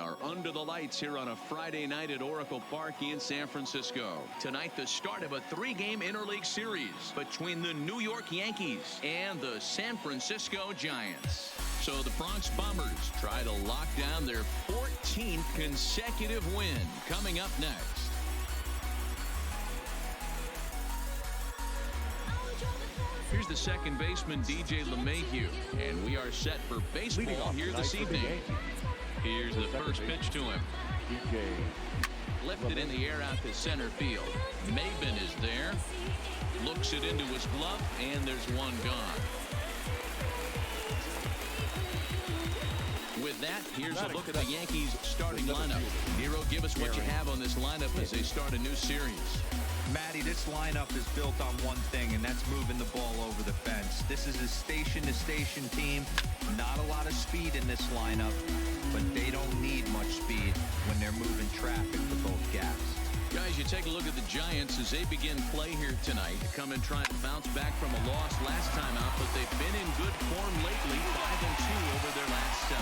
are under the lights here on a Friday night at Oracle Park in San Francisco. Tonight, the start of a three-game interleague series between the New York Yankees and the San Francisco Giants. So the Bronx Bombers try to lock down their 14th consecutive win. Coming up next. Here's the second baseman, DJ LeMahieu, and we are set for baseball here this evening. Here's the first pitch to him. Lifted in the air out to center field. Maben is there. Looks it into his glove, and there's one gone. With that, here's a look at the Yankees starting lineup. Nero, give us what you have on this lineup as they start a new series. Matty, this lineup is built on one thing, and that's moving the ball over the fence. This is a station-to-station team. Not a lot of speed in this lineup, but they don't need much speed when they're moving traffic to both gaps. Guys, you take a look at the Giants as they begin play here tonight. Come and try to bounce back from a loss last time out, but they've been in good form lately, 5-2 over their last 7.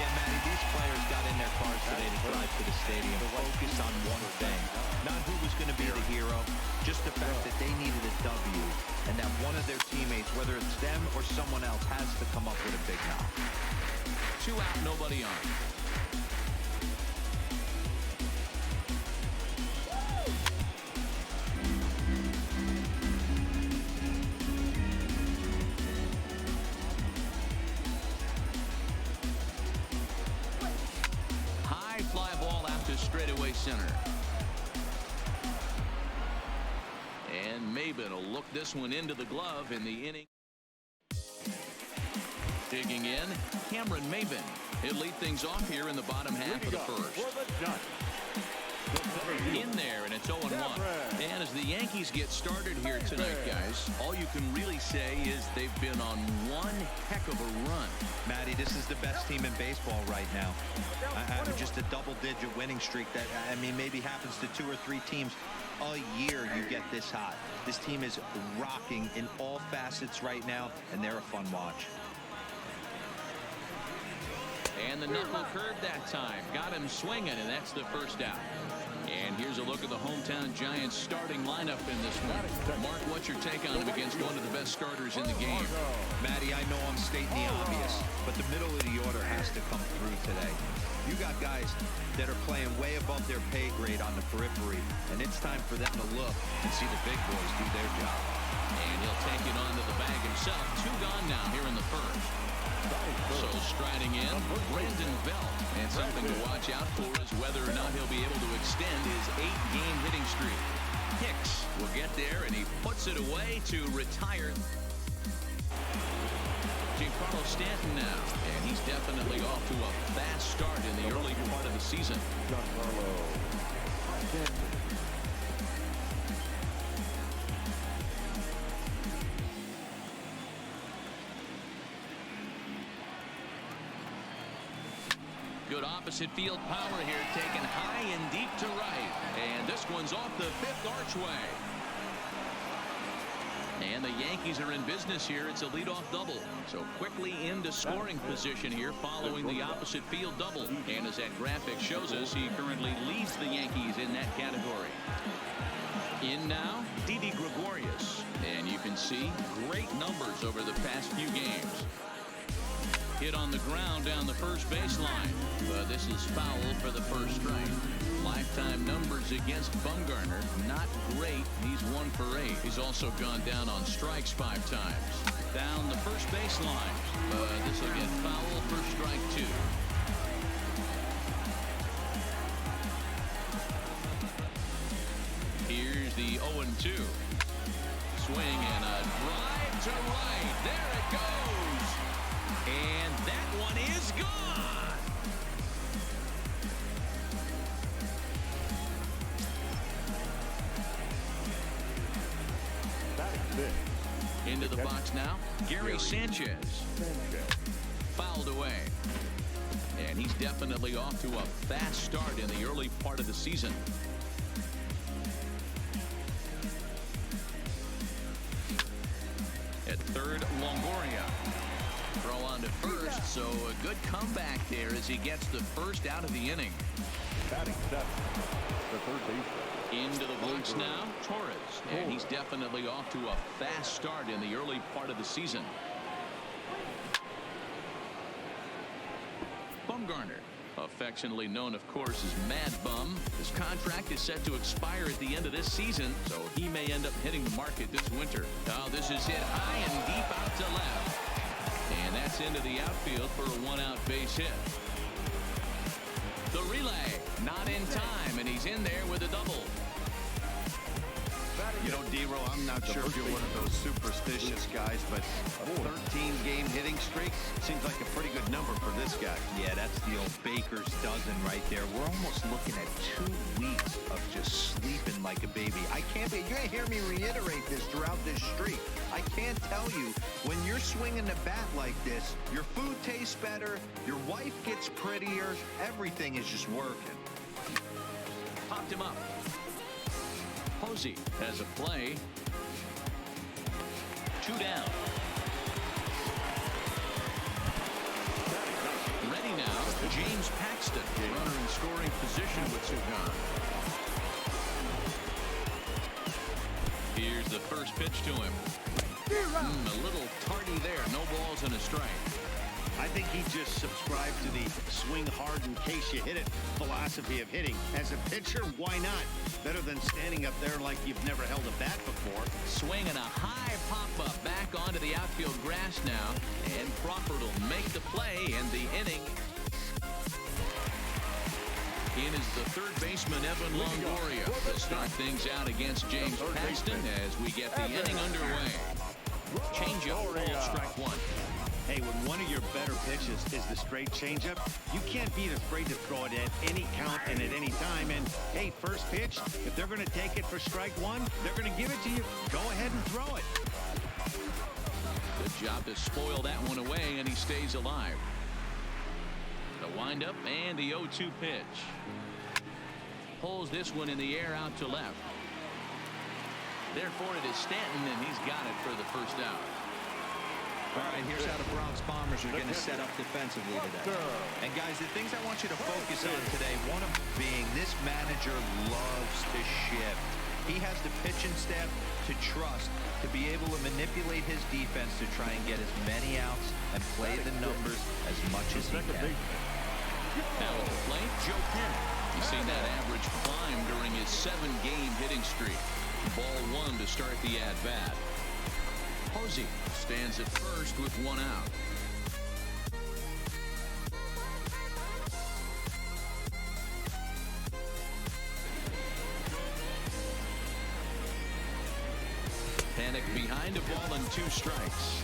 Yeah, Matty, these players got in their cars today to drive to the stadium, focused on one thing. Not who was going to be the hero, just the fact that they needed a W, and that one of their teammates, whether it's them or someone else, has to come up with a big knock. 2 out, nobody on. High fly ball out to straightaway center. And Maben will look this one into the glove in the inning. Digging in, Cameron Maben. He'll lead things off here in the bottom half of the first. In there, and it's 0-1. And as the Yankees get started here tonight, guys, all you can really say is they've been on one heck of a run. Matty, this is the best team in baseball right now. Just a double-digit winning streak that, I mean, maybe happens to 2 or 3 teams a year you get this hot. This team is rocking in all facets right now, and they're a fun watch. And the knuckle curve that time. Got him swinging, and that's the first out. And here's a look at the hometown Giants starting lineup in this one. Mark, what's your take on him against one of the best starters in the game? Matty, I know I'm stating the obvious, but the middle of the order has to come through today. You got guys that are playing way above their pay grade on the periphery, and it's time for them to look and see the big boys do their job. And he'll take it onto the bag himself. 2 gone now here in the first. So striding in, Brandon Belt. And something to watch out for is whether or not he'll be able to extend his 8-game hitting streak. Hicks will get there, and he puts it away to retire. Giancarlo Stanton now, and he's definitely off to a fast start in the early part of the season. Good opposite field power here, taken high and deep to right. And this one's off the 5th archway. And the Yankees are in business here. It's a leadoff double. So quickly into scoring position here following the opposite field double. And as that graphic shows us, he currently leads the Yankees in that category. In now, Didi Gregorius. And you can see great numbers over the past few games. Hit on the ground down the first baseline. But this is foul for the first strike. Lifetime numbers against Bumgarner, not great. He's 1 for 8. He's also gone down on strikes 5 times. Down the first baseline. But this will get foul for strike 2. Here's the 0-2. Swing and a drive to right. There it goes. And that one is gone. Into the box now, Gary Sanchez. Fouled away. And he's definitely off to a fast start in the early part of the season. At third, Longoria. Throw on to first, so a good comeback there as he gets the first out of the inning. Batting seventh, the third baseman. Into the box now, Torres. And he's definitely off to a fast start in the early part of the season. Bumgarner, affectionately known, of course, as Mad Bum. His contract is set to expire at the end of this season, so he may end up hitting the market this winter. Now this is hit high and deep out to left. And that's into the outfield for a one-out base hit. The relay, not in time, and he's in there with a double. You know, D-Row, I'm not sure if you're one of those superstitious guys, but a 13-game hitting streak seems like a pretty good number for this guy. Yeah, that's the old baker's dozen right there. We're almost looking at 2 weeks of just sleeping like a baby. You're going to hear me reiterate this throughout this streak. I can't tell you, when you're swinging the bat like this, your food tastes better, your wife gets prettier, everything is just working. Popped him up. Posey has a play. 2 down. Ready now, James Paxton. Runner in scoring position with 2 gone. Here's the first pitch to him. A little tardy there. No balls and a strike. I think he just subscribed to the swing hard in case you hit it philosophy of hitting. As a pitcher, why not? Better than standing up there like you've never held a bat before. Swinging a high pop-up back onto the outfield grass now. And Crawford will make the play in the inning. In is the third baseman, Evan Longoria, to start things out against James Paxton as we get the inning underway. Change-up, ball strike 1. Hey, when one of your better pitches is the straight changeup, you can't be afraid to throw it at any count and at any time. And, hey, first pitch, if they're going to take it for strike 1, they're going to give it to you. Go ahead and throw it. Good job to spoil that one away, and he stays alive. The windup and the 0-2 pitch. Pulls this one in the air out to left. Therefore, it is Stanton, and he's got it for the first out. All right, here's how the Bronx Bombers are going to set up defensively today. And, guys, the things I want you to focus on today, one of them being this manager loves to shift. He has the pitching staff to trust to be able to manipulate his defense to try and get as many outs and play the numbers as much as he can. Now at the plate, Joe Penn. You've seen that average climb during his 7-game hitting streak. Ball 1 to start the at-bat. Posey stands at first with 1 out. Panic behind a ball and 2 strikes.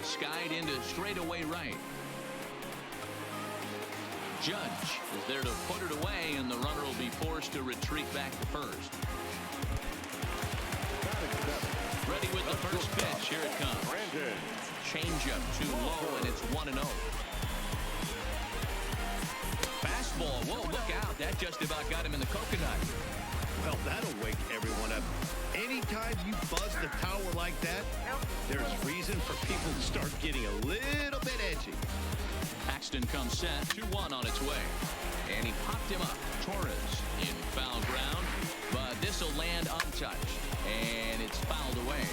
Skied into straightaway right. Judge is there to put it away, and the runner will be forced to retreat back to first. Ready with the first pitch. Here it comes. Changeup too low, and it's 1-0. Fastball. Whoa, look out. That just about got him in the coconut. Well, that'll wake everyone up. Anytime you buzz the tower like that, there's reason for people to start getting a little bit edgy. Paxton comes set. 2-1 on its way. And he popped him up. Torres in foul ground, but this will land untouched. And it's fouled away.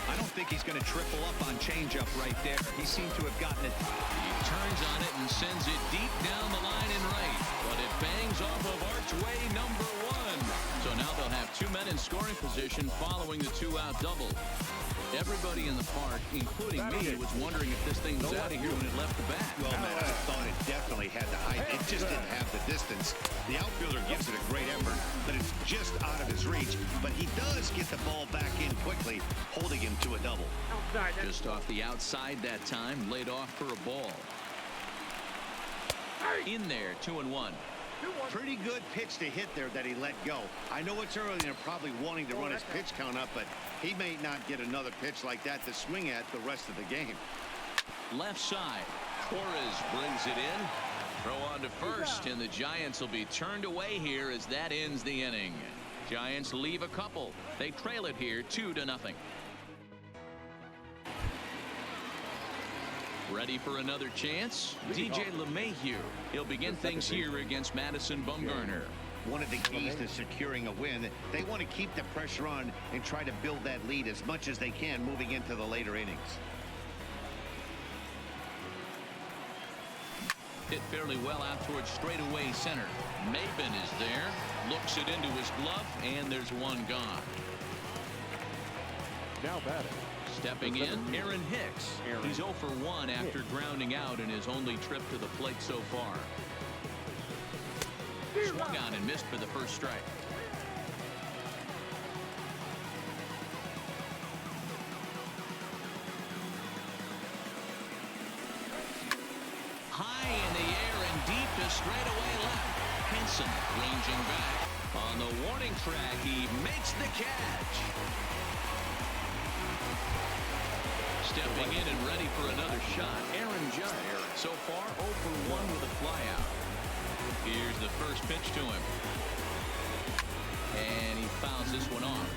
I don't think he's going to triple up on changeup right there. He seemed to have gotten it. He turns on it and sends it deep down the line in right. But it bangs off of archway number 1. So now they'll have 2 men in scoring position following the 2-out double. Everybody in the park, including me, was wondering if this thing was out of here when it left the bat. Well, man, I thought it definitely had the height. It just didn't have the distance. The outfielder gives it a great effort, but it's just out of his reach. But he does get the ball back in quickly, holding him to a double. Just off the outside that time, laid off for a ball. In there, 2-1. Pretty good pitch to hit there that he let go. I know it's early and they're probably wanting to run his pitch count up, but he may not get another pitch like that to swing at the rest of the game. Left side. Torres brings it in. Throw on to first, and the Giants will be turned away here as that ends the inning. Giants leave a couple. They trail it here 2-0. Ready for another chance? DJ LeMahieu. He'll begin things here against Madison Bumgarner. One of the keys to securing a win, they want to keep the pressure on and try to build that lead as much as they can moving into the later innings. Hit fairly well out towards straightaway center. Maben is there, looks it into his glove, and there's one gone. Now batting. Stepping in, Aaron Hicks. He's 0 for 1 after grounding out in his only trip to the plate so far. Swung on and missed for the first strike. High in the air and deep to straightaway left. Henson ranging back. On the warning track, he makes the catch. Stepping in and ready for another shot, Aaron Judge. So far, 0 for 1 with a flyout. Here's the first pitch to him. And he fouls this one off.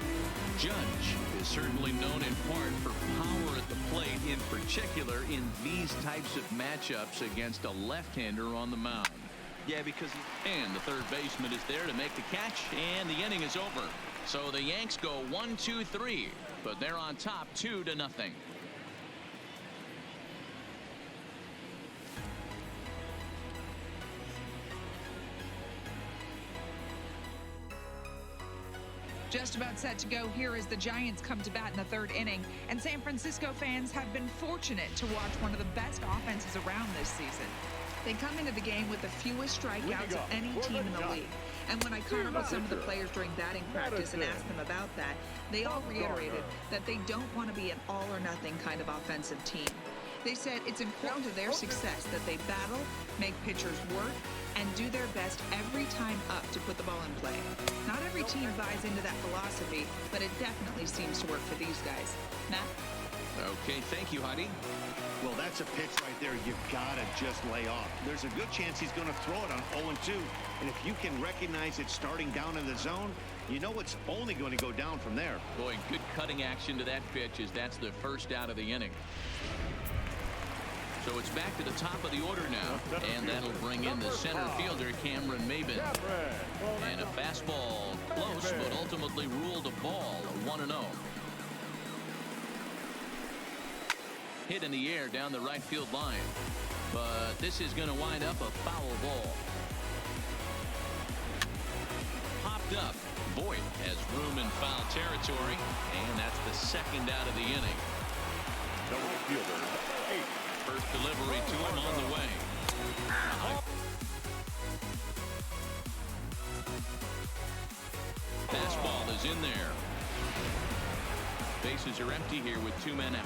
Judge is certainly known in part for power at the plate, in particular in these types of matchups against a left-hander on the mound. Yeah, because and the third baseman is there to make the catch, and the inning is over. So the Yanks go 1-2-3, but they're on top 2-0. Just about set to go here as the Giants come to bat in the third inning, and San Francisco fans have been fortunate to watch one of the best offenses around this season. They come into the game with the fewest strikeouts of any team in the league. And when I caught up with some of the players during batting practice and asked them about that, they all reiterated that they don't want to be an all-or-nothing kind of offensive team. They said it's important to their success that they battle, make pitchers work, and do their best every time up to put the ball in play. Not every team buys into that philosophy, but it definitely seems to work for these guys. Matt? Okay, thank you, Heidi. Well, that's a pitch right there you've got to just lay off. There's a good chance he's going to throw it on 0-2. And if you can recognize it starting down in the zone, you know it's only going to go down from there. Boy, good cutting action to that pitch as that's the first out of the inning. So it's back to the top of the order now, and that'll bring in the center fielder, Cameron Maben. And a fastball close, but ultimately ruled a ball, 1-0. Hit in the air down the right field line, but this is going to wind up a foul ball. Popped up. Boyd has room in foul territory, and that's the second out of the inning. The right fielder, 8. First delivery to him on the way. Fastball is in there. Bases are empty here with 2 men out.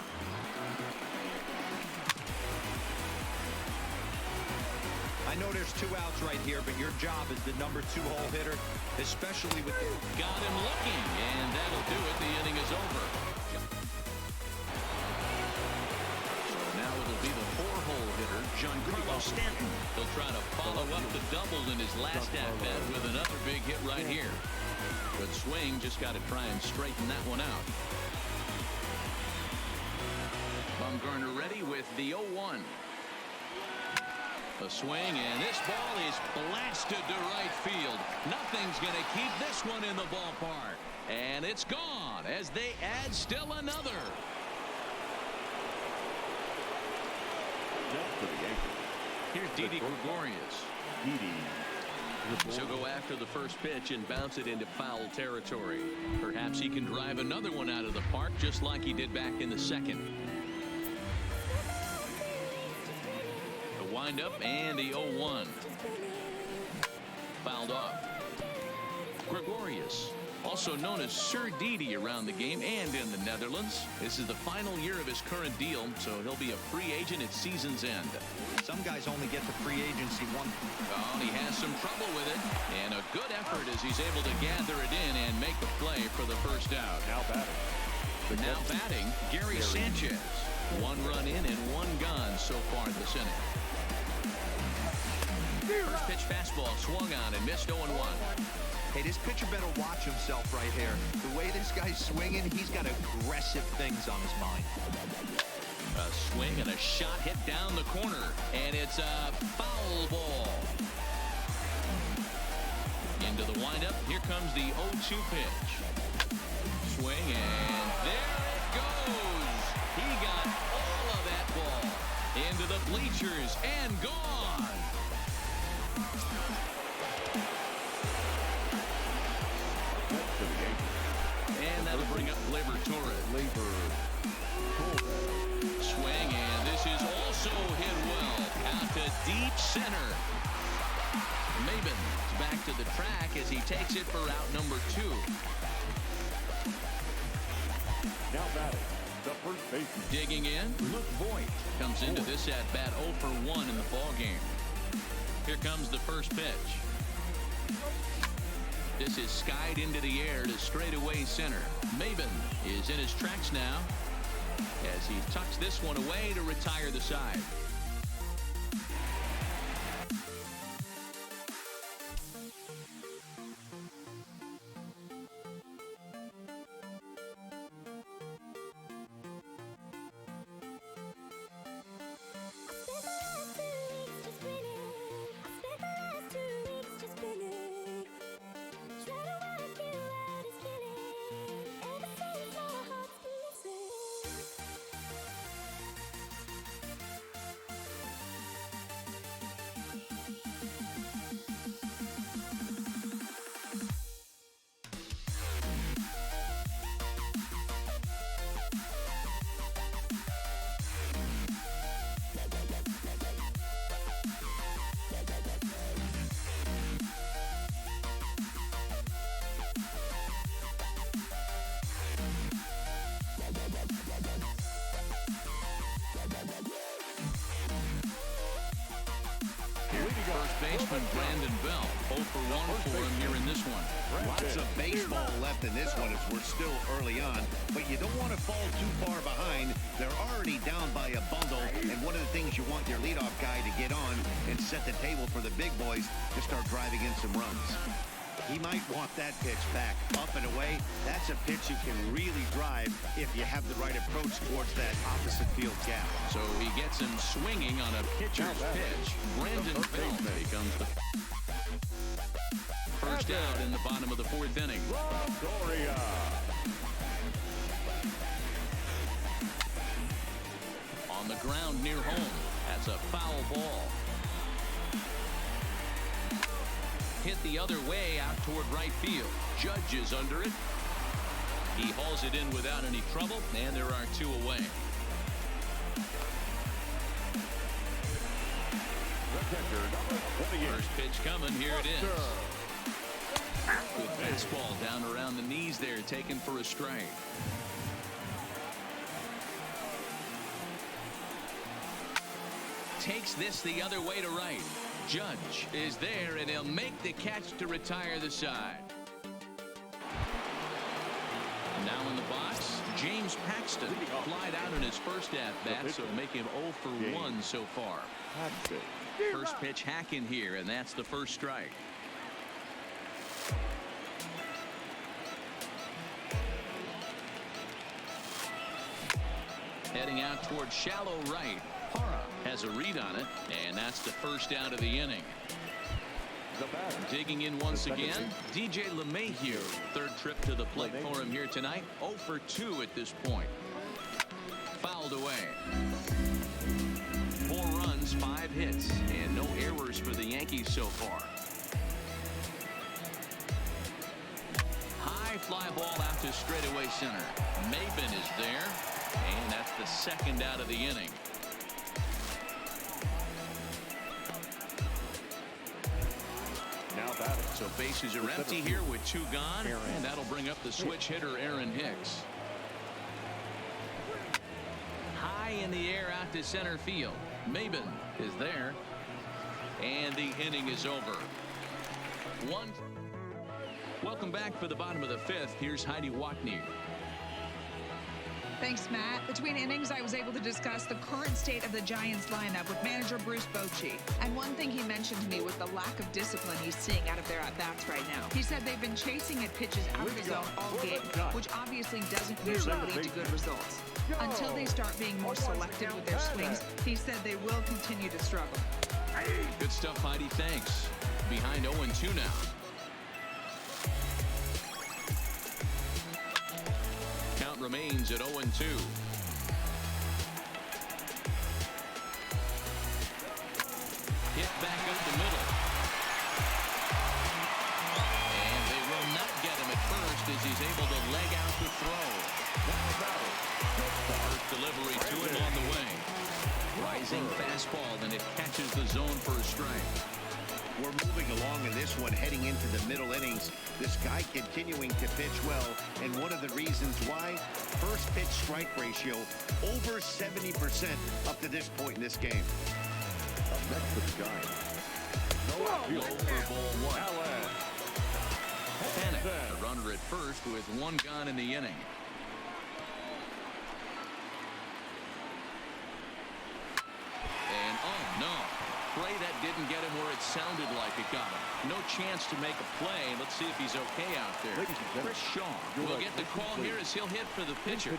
I know there's 2 outs right here, but your job as the number 2 hole hitter, especially with the... Got him looking, and that'll do it. The inning is over. Now it'll be the 4-hole hitter, Giancarlo Stanton. He'll try to follow up the double in his last at-bat with another big hit right here. Good swing, just got to try and straighten that one out. Bumgarner ready with the 0-1. A swing, and this ball is blasted to right field. Nothing's going to keep this one in the ballpark. And it's gone as they add still another. For the Yankees. Here's Didi Gregorius. He'll go after the first pitch and bounce it into foul territory. Perhaps he can drive another one out of the park just like he did back in the second. The windup and the 0-1. Fouled off. Gregorius, also known as Sir Didi around the game and in the Netherlands. This is the final year of his current deal, so he'll be a free agent at season's end. Some guys only get to free agency one. Oh, he has some trouble with it, and a good effort as he's able to gather it in and make the play for the first out. Now batting, Gary Sanchez. 1 run in and 1 gone so far this inning. First pitch fastball swung on and missed 0-1. Hey, this pitcher better watch himself right here. The way this guy's swinging, he's got aggressive things on his mind. A swing and a shot hit down the corner, and it's a foul ball. Into the windup, here comes the 0-2 pitch. Swing, and there it goes. He got all of that ball into the bleachers and gone. And that'll bring up Gleyber Torres. Swing, and this is also hit well out to deep center. Maben back to the track as he takes it for out number 2. Now batting, the first baseman. Digging in, Luke Voigt comes into this at bat 0 for 1 in the ball game. Here comes the first pitch. This is skied into the air to straightaway center. Maben is in his tracks now as he tucks this one away to retire the side. First baseman Brandon Bell 0 for 1 for him here in this one. Lots of baseball left in this one as we're still early on, but you don't want to fall too far behind. They're already down by a bundle, and one of the things you want your leadoff guy to get on and set the table for the big boys to start driving in some runs. He might want that pitch back up and away. That's a pitch you can really drive if you have the right approach towards that opposite field gap. So he gets him swinging on a pitcher's pitch. Brandon Bell becomes the first out in the bottom of the 4th inning. Gloria. On the ground near home. That's a foul ball. Hit the other way out toward right field. Judge is under it. He hauls it in without any trouble, and there are 2 away. First pitch coming. Here it is. Good fastball down around the knees there, taken for a strike. Takes this the other way to right. Judge is there, and he'll make the catch to retire the side. Now in the box, James Paxton flied out in his first at-bat, so make him 0 for 1 so far. First pitch hack in here, and that's the first strike. Heading out towards shallow right. Hara has a read on it, and that's the first out of the inning. Digging in once again, DJ LeMahieu. Third trip to the plate for him here tonight. 0 for 2 at this point. Fouled away. 4 runs, 5 hits, and no errors for the Yankees so far. High fly ball out to straightaway center. Maben is there, and that's the second out of the inning. So bases are empty here with 2 gone, and that'll bring up the switch hitter Aaron Hicks. High in the air out to center field. Maben is there, and the inning is over. Welcome back for the bottom of the 5th. Here's Heidi Watney. Thanks, Matt. Between innings, I was able to discuss the current state of the Giants lineup with manager Bruce Bochy. And one thing he mentioned to me was the lack of discipline he's seeing out of their at-bats right now. He said they've been chasing at pitches out of the zone all game, which obviously doesn't usually lead to good results. Until they start being more selective with their swings, he said they will continue to struggle. Good stuff, Heidi. Thanks. Behind 0-2 now. Count remains at 0-2. Hit back up the middle. And they will not get him at first as he's able to leg out the throw. First delivery to him on the way. Rising fastball, and it catches the zone for a strike. We're moving along in this one, heading into the middle innings. This guy continuing to pitch well, and one of the reasons why, first pitch strike ratio over 70% up to this point in this game. Up next for the Giants. Low for ball one. Panic. The runner at first with one gone in the inning. And oh no. Play that didn't get him where it sounded like it got him. No chance to make a play. Let's see if he's okay out there. Chris Shaw will get the call here as he'll hit for the pitcher.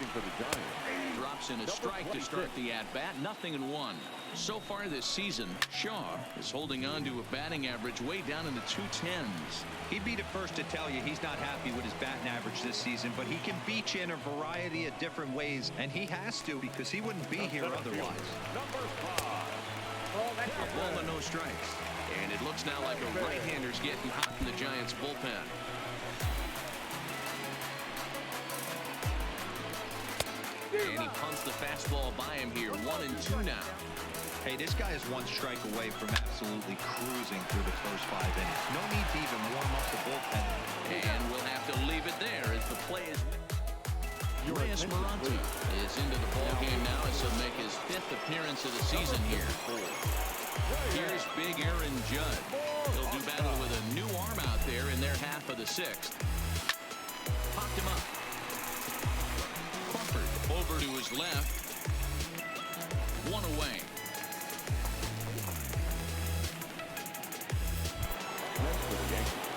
Drops in a strike to start the at-bat. 0-1. So far this season, Shaw is holding on to a batting average way down in the 210s. He'd be the first to tell you he's not happy with his batting average this season, but he can beat you in a variety of different ways, and he has to because he wouldn't be here otherwise. A ball and no strikes. And it looks now like a right-hander's getting hot in the Giants bullpen. And he punts the fastball by him here. 1-2 now. Hey, this guy is one strike away from absolutely cruising through the first 5 innings. No need to even warm up the bullpen. And we'll have to leave it there as the play is. Reyes Moronta is into the ball game now as he'll make his 5th appearance of the season here. Here's big Aaron Judd. He'll do battle with a new arm out there in their half of the 6th. Popped him up. Crawford over to his left. One away.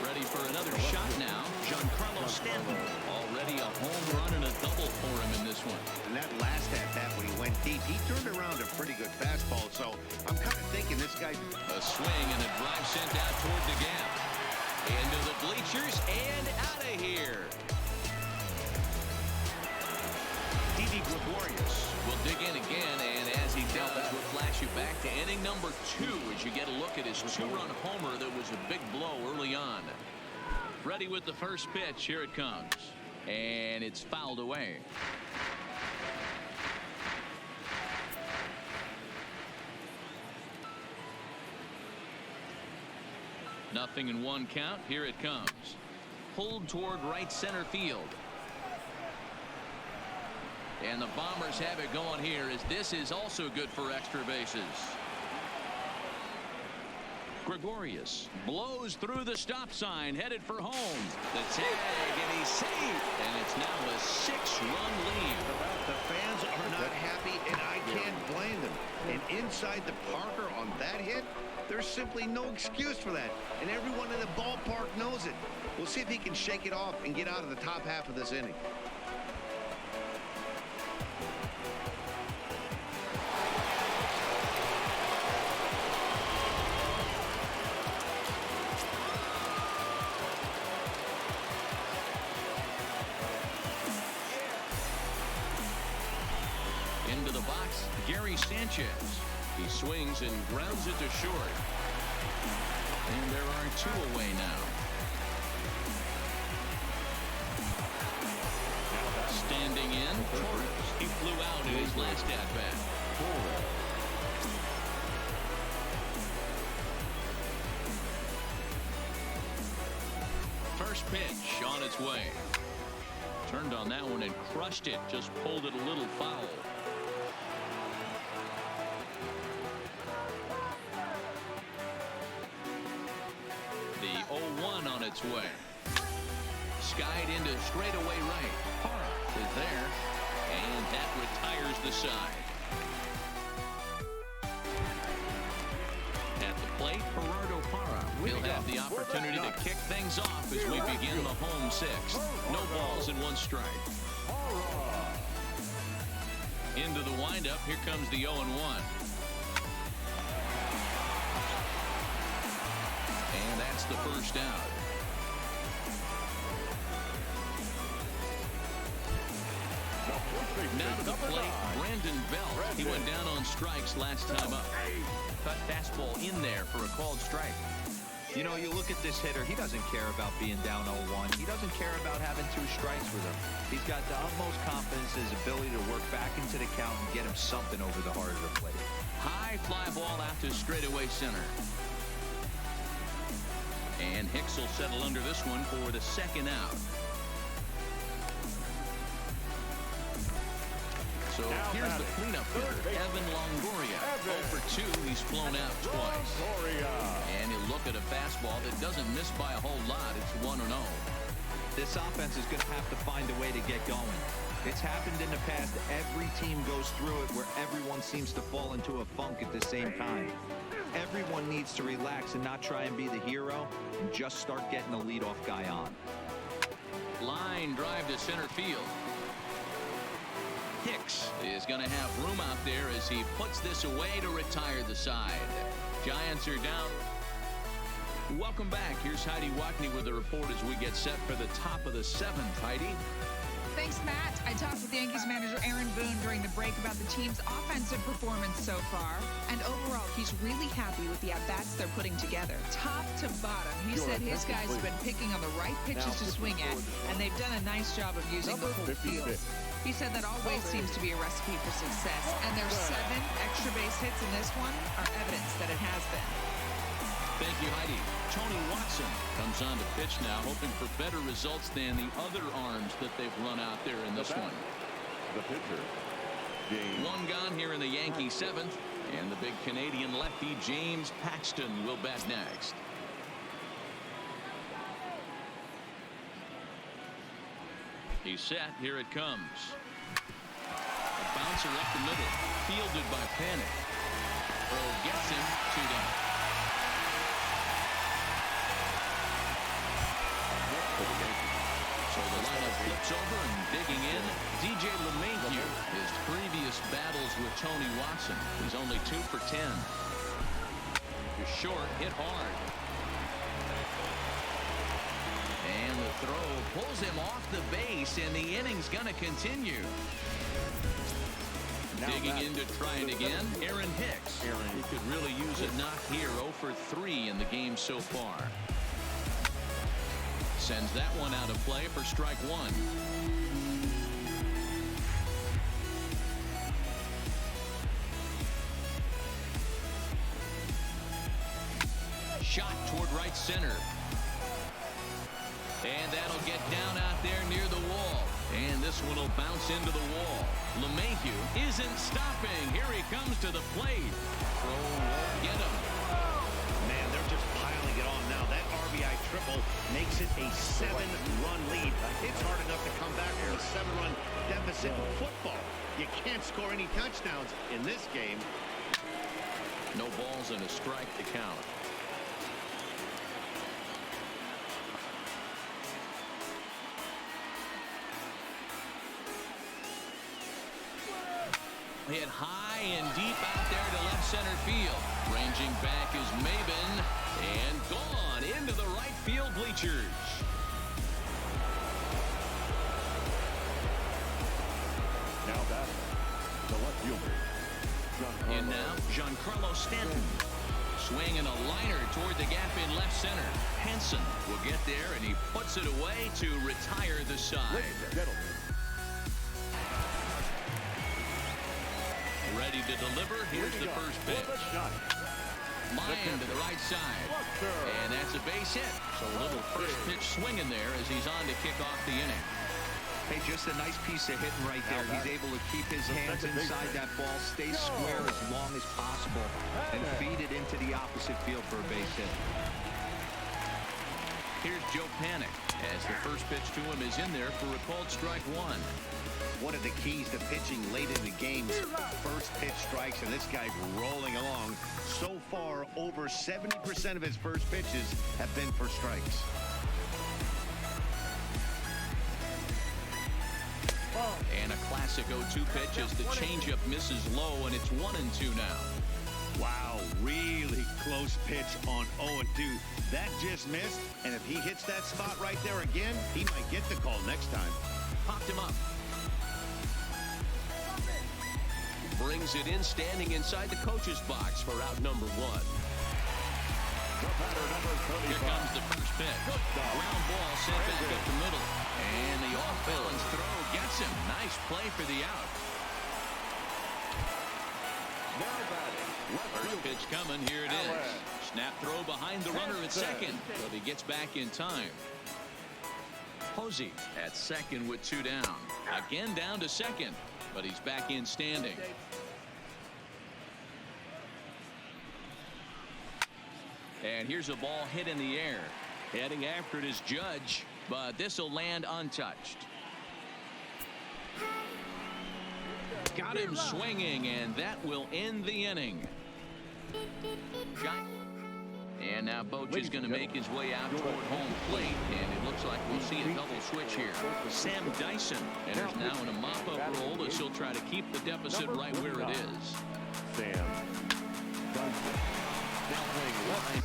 Ready for another shot now. Giancarlo Stanton. Already a home run and a double for him in this one. And that last at-bat when he went deep, he turned around a pretty good fastball. So I'm kind of thinking this guy. A swing and a drive sent out toward the gap. Into the bleachers and out of here. Didi Gregorius will dig in again, and as he does, we'll flash you back to inning number 2 as you get a look at his 2-run homer that was a big blow early on. Ready with the first pitch. Here it comes. And it's fouled away. Nothing in 1 count. Here it comes. Pulled toward right center field. And the Bombers have it going here as this is also good for extra bases. Gregorius blows through the stop sign, headed for home. The tag, and he's safe. And it's now a 6-run lead. The fans are not happy, and I can't blame them. And inside the Parker on that hit, there's simply no excuse for that. And everyone in the ballpark knows it. We'll see if he can shake it off and get out of the top half of this inning. Into the box, Gary Sanchez. He swings and grounds it to short. And there are 2 away now. Standing in, Torres. He flew out in his last at-bat. First pitch on its way. Turned on that one and crushed it. Just pulled it a little foul. The 0-1 on its way. Skied into straightaway right. Parra is there. And that retires the side. At the plate, Gerardo Parra will have the opportunity to kick things off as we begin the home 6th. No balls and 1 strike. Into the windup. Here comes the 0-1. And that's the first out. Now to the plate, Brandon Belt. He went down on strikes last time up. Cut fastball in there for a called strike. You know, you look at this hitter, he doesn't care about being down 0-1. He doesn't care about having 2 strikes with him. He's got the utmost confidence in his ability to work back into the count and get him something over the heart of the plate. High fly ball out to straightaway center. And Hicks will settle under this one for the second out. So here's the cleanup hitter, Evan Longoria. 0 for 2, he's flown out twice. And he'll look at a fastball that doesn't miss by a whole lot. It's 1-0. This offense is going to have to find a way to get going. It's happened in the past. Every team goes through it where everyone seems to fall into a funk at the same time. Everyone needs to relax and not try and be the hero and just start getting the leadoff guy on. Line drive to center field. Hicks is going to have room out there as he puts this away to retire the side. Giants are down. Welcome back. Here's Heidi Watney with the report as we get set for the top of the 7th. Heidi? Thanks, Matt. I talked with Yankees manager Aaron Boone during the break about the team's offensive performance so far. And overall, he's really happy with the at-bats they're putting together. Top to bottom, he said his guys have been picking on the right pitches to swing at, and they've done a nice job of using the whole field. He said that always seems to be a recipe for success, and their 7 extra base hits in this one are evidence that it has been. Thank you, Heidi. Tony Watson comes on to pitch now, hoping for better results than the other arms that they've run out there in this one. The pitcher. One gone here in the Yankee 7th, and the big Canadian lefty James Paxton will bat next. He's set. Here it comes. A bouncer up the middle, fielded by Panic. Throw gets him, 2 down. So the lineup flips over and digging in, DJ LeMahieu. His previous battles with Tony Watson. He's only 2 for 10. He's short, hit hard. And the throw pulls him off the base, and the inning's going to continue. Digging in to try it again, Aaron Hicks. He could really use a knock here. 0 for 3 in the game so far. Sends that one out of play for strike 1. Shot toward right center. And that'll get down out there near the wall. And this one will bounce into the wall. LeMahieu isn't stopping. Here he comes to the plate. Throw won't get him. Man, they're just piling it on now. That RBI triple makes it a 7-run lead. It's hard enough to come back from a 7-run deficit in football. You can't score any touchdowns in this game. No balls and a strike to count. Hit high and deep out there to left center field. Ranging back is Maben, and gone into the right field bleachers. Now batting, the left fielder. And now Giancarlo Stanton. Swinging a liner toward the gap in left center. Henson will get there, and he puts it away to retire the side. Ready to deliver. Here's the first pitch. Line to the right side. And that's a base hit. So a little first pitch swinging there as he's on to kick off the inning. Hey, just a nice piece of hitting right there. He's able to keep his hands inside that ball, stay square as long as possible, and feed it into the opposite field for a base hit. Here's Joe Panic as the first pitch to him is in there for a called strike 1. One of the keys to pitching late in the games, first pitch strikes, and this guy's rolling along. So far, over 70% of his first pitches have been for strikes. And a classic 0-2 pitch as the changeup misses low, and it's 1-2 now. Wow, really close pitch on 0-2. That just missed, and if he hits that spot right there again, he might get the call next time. Popped him up. Brings it in, standing inside the coach's box for out number 1. Here comes the first pitch. Ground ball sent back up the middle. And the off-balance throw gets him. Nice play for the out. First pitch coming. Here it is. Snap throw behind the runner at second. But he gets back in time. Posey at second with 2 down. Again down to second. But he's back in standing. And here's a ball hit in the air. Heading after it is Judge, but this will land untouched. Got him swinging, and that will end the inning. And now Boch is going to make his way out toward home plate, and it looks like we'll see a double switch here. Sam Dyson enters now in a mop-up role as he'll try to keep the deficit right where it is. Sam Dyson. Now playing left.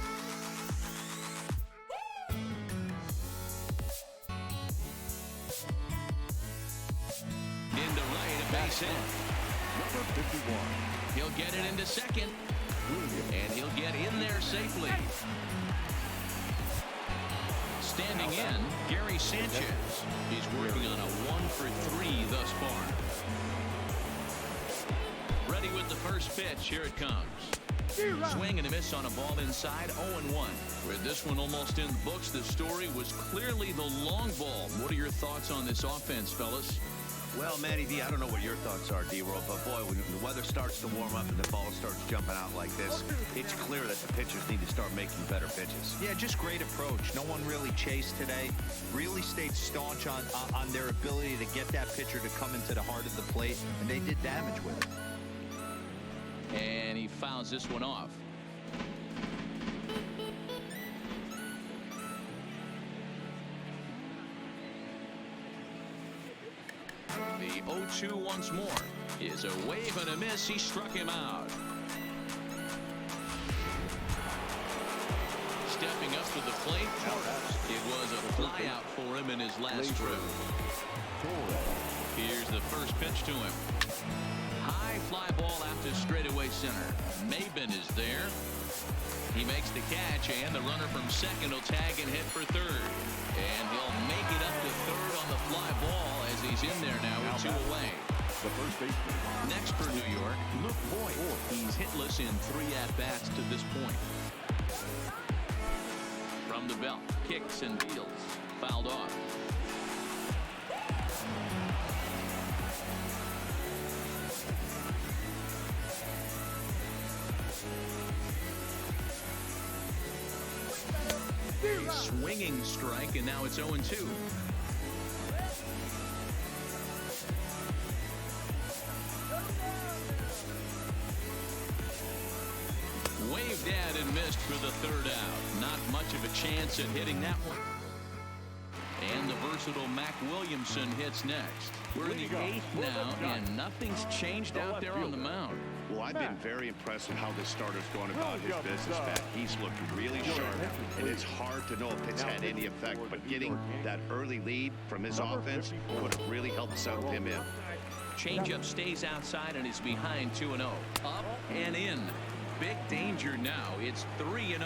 Into right, a base hit. Number 51. He'll get it into second. And he'll get in there safely. Standing in, Gary Sanchez. He's working on a 1-for-3 thus far. Ready with the first pitch. Here it comes. Swing and a miss on a ball inside, 0-1. With this one almost in the books, the story was clearly the long ball. What are your thoughts on this offense, fellas? Well, Matty D, I don't know what your thoughts are, D-Roll, but boy, when the weather starts to warm up and the ball starts jumping out like this, it's clear that the pitchers need to start making better pitches. Yeah, just great approach. No one really chased today. Really stayed staunch on their ability to get that pitcher to come into the heart of the plate, and they did damage with it. And he fouls this one off. The 0-2 once more is a wave and a miss. He struck him out. Stepping up to the plate, Torres. It was a fly out for him in his last throw. Here's the first pitch to him. High fly ball out to straightaway center. Maben is there. He makes the catch, and the runner from second will tag and hit for third. And he'll make it up to third on the fly ball as he's in there now with 2 away. The first baseman. Next for New York, Luke Voigt. He's hitless in 3 at-bats to this point. From the belt, kicks and deals. Fouled off. A swinging strike, and now it's 0-2. Waved at and missed for the third out. Not much of a chance at hitting that one. And the versatile Mac Williamson hits next. We're in the 8th now, and nothing's changed out there on the mound. Well, I've been very impressed with how this starter's going about his business, Pat. He's looked really sharp, and it's hard to know if it's had any effect, but getting that early lead from his offense would have really helped settle him in. Changeup stays outside and is behind 2-0. Up and in. Big danger now. It's 3-0.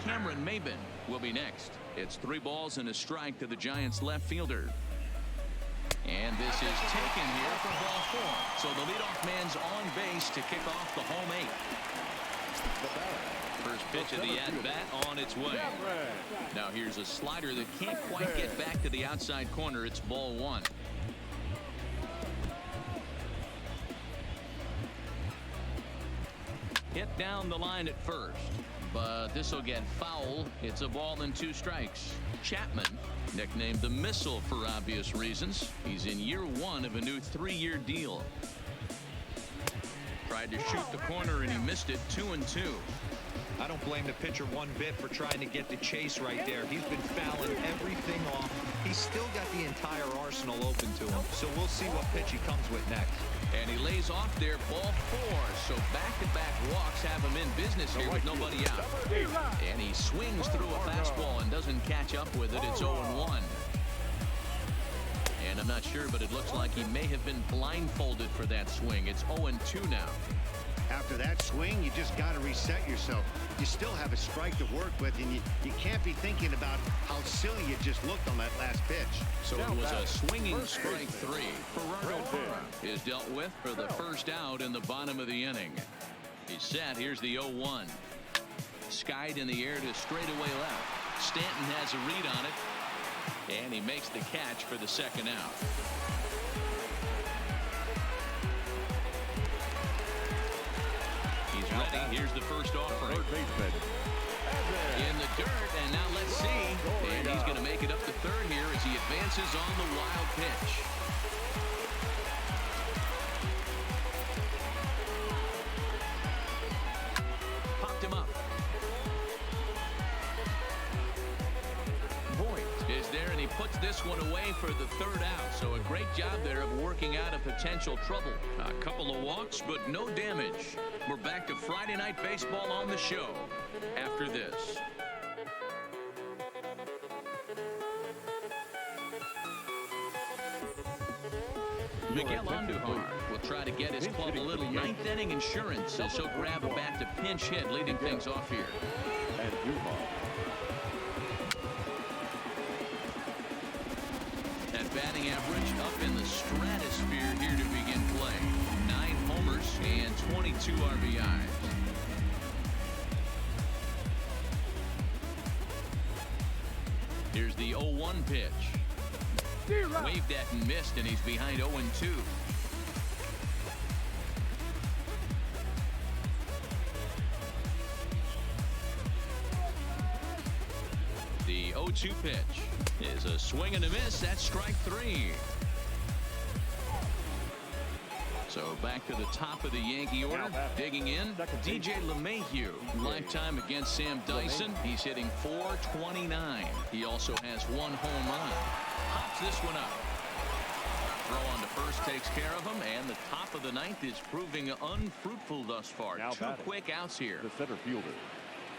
Cameron Maben will be next. It's 3 balls and a strike to the Giants left fielder. And this is taken here for ball 4. So the leadoff man's on base to kick off the home 8. First pitch of the at-bat on its way. Now here's a slider that can't quite get back to the outside corner. It's ball 1. Hit down the line at first, but this will get foul. It's a ball and 2 strikes. Chapman, nicknamed the Missile for obvious reasons. He's in year 1 of a new 3-year deal. Tried to shoot the corner and he missed it. 2-2. I don't blame the pitcher one bit for trying to get the chase right there. He's been fouling everything off. He's still got the entire arsenal open to him. So we'll see what pitch he comes with next. And he lays off there, ball 4. So back-to-back walks have him in business here with nobody out. And he swings through a fastball and doesn't catch up with it. It's 0-1. And I'm not sure, but it looks like he may have been blindfolded for that swing. It's 0-2 now. After that swing, you just got to reset yourself. You still have a strike to work with, and you can't be thinking about how silly you just looked on that last pitch. So it was a swinging strike 3. Gerardo Parra is dealt with for the first out in the bottom of the inning. He's set. Here's the 0-1. Skied in the air to straightaway left. Stanton has a read on it, and he makes the catch for the second out. He's ready. Here's the first offering. In the dirt, and now let's see. And he's going to make it up to third here as he advances on the wild pitch. Popped him up. Voigt is there, and he puts this one away for the third out. So a great job there of working out a potential trouble. A couple of walks, but no damage. We're back to Friday Night Baseball on the show after this. Miguel Andujar will try to get his club a little ninth inning insurance as he'll grab a bat to pinch hit, leading things off here. That batting average up in the stratosphere here to begin play. 9 homers and 22 RBIs. Here's the 0-1 pitch. Waved at and missed, and he's behind 0-2. The 0-2 pitch is a swing and a miss. That's strike 3. So back to the top of the Yankee order. Digging in, DJ LeMahieu. Lifetime against Sam Dyson. He's hitting .429. He also has 1 home run. Pops this one up. Throw on to first takes care of him, and the top of the ninth is proving unfruitful thus far. 2 quick outs here. The center fielder,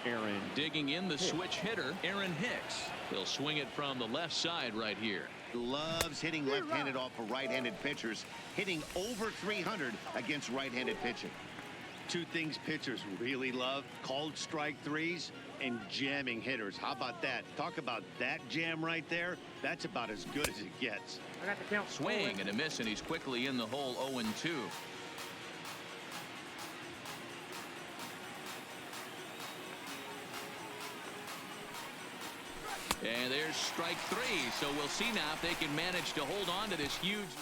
Aaron. Digging in, the switch hitter, Aaron Hicks. He'll swing it from the left side right here. Loves hitting left-handed off of right-handed pitchers, hitting over 300 against right-handed pitching. 2 things pitchers really love: called strike 3s and jamming hitters. How about that? Talk about that jam right there. That's about as good as it gets. Swing and a miss, and he's quickly in the hole. 0-2. And there's strike 3. So we'll see now if they can manage to hold on to this huge.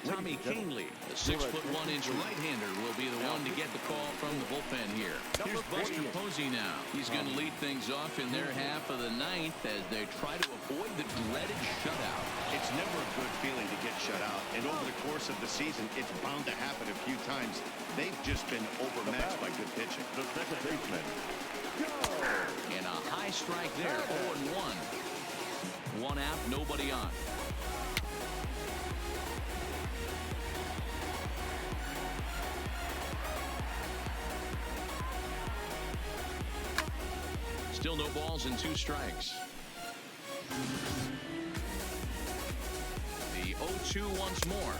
Tommy Canely, the 6'1" right-hander, will be the one to get the call from the bullpen here. Here's Buster Posey now. He's going to lead things off in their half of the ninth as they try to avoid the dreaded shutout. It's never a good feeling to get shut out, and over the course of the season, it's bound to happen a few times. They've just been overmatched by good pitching. The second baseman. And a high strike there. 0-1. 1 out, nobody on. Still no balls and 2 strikes. The 0-2 once more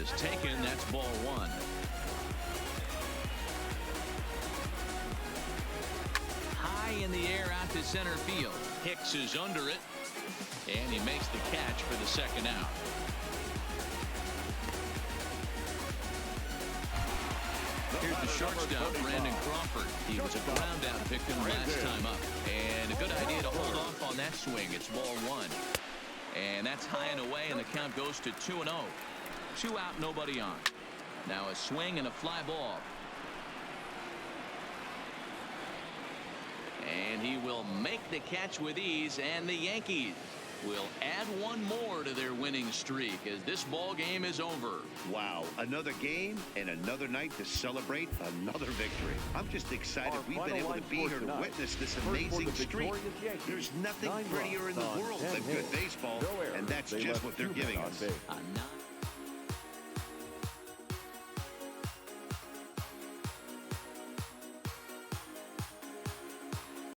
is taken. That's ball 1. High in the air out to center field. Hicks is under it, and he makes the catch for the second out. Here's the shortstop, Brandon Crawford. He was a ground out victim last time up. And a good idea to hold off on that swing. It's ball 1. And that's high and away, and the count goes to 2-0. 2 out, nobody on. Now a swing and a fly ball. And he will make the catch with ease, and the Yankees will add one more to their winning streak as this ball game is over. Wow, another game and another night to celebrate another victory. I'm just excited we've been able to be here to witness this amazing streak. There's nothing prettier in the world than good baseball, and that's just what they're giving us. A 9